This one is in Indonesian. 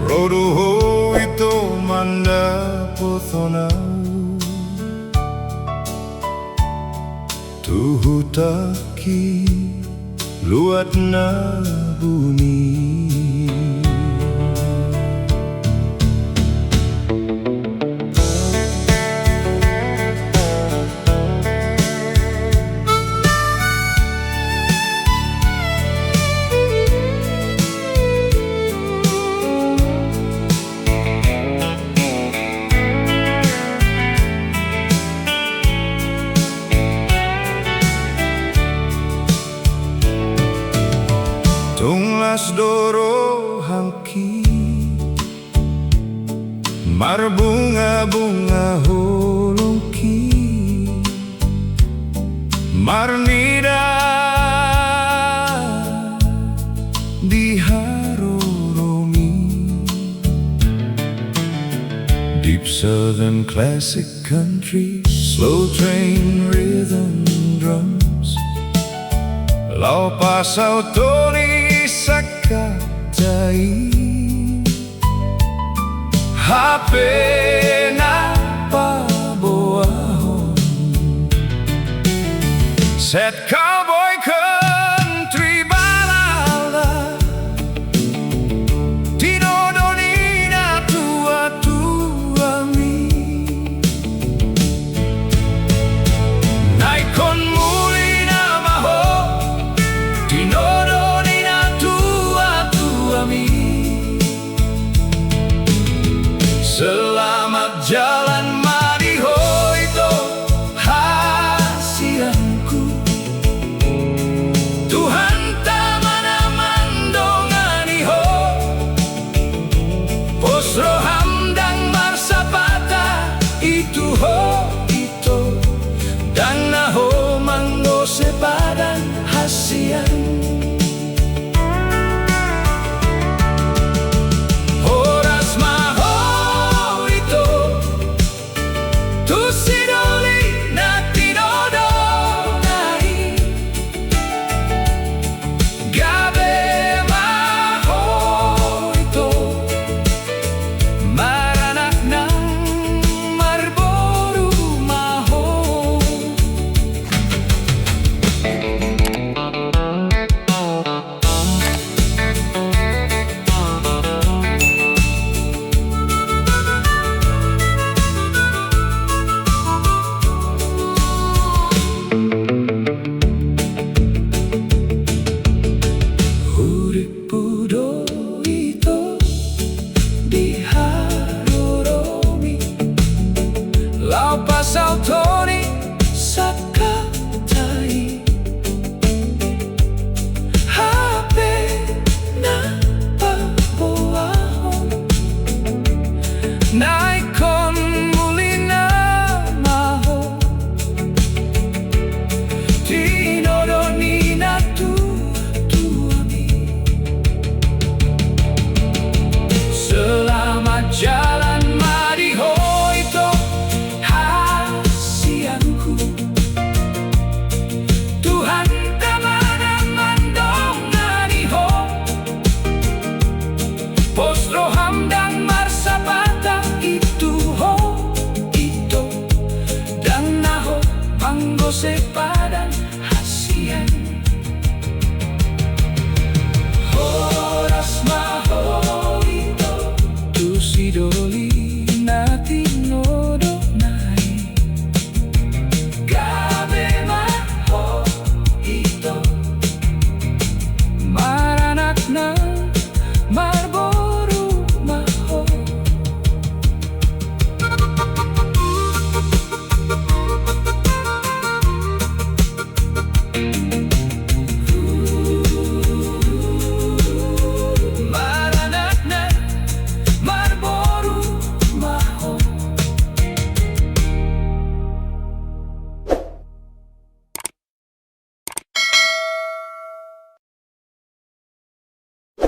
Rodoho ito manda pothonau Tuhutaki luat na bumi Tunglas doro hangki mar bunga-bunga holongki mar nida di haroromi deep southern classic country slow train rhythm drums lau pasau toni sakatai HP na paboahon set cowboy country balada tinodonina tua mi naikon muli na maho tinodonina tua mi selamat jalan mariho ito hasianku Tuhan tamanaman donganiho posro hamdang marsapata itu ho ito dan naho manggo sepadan hasian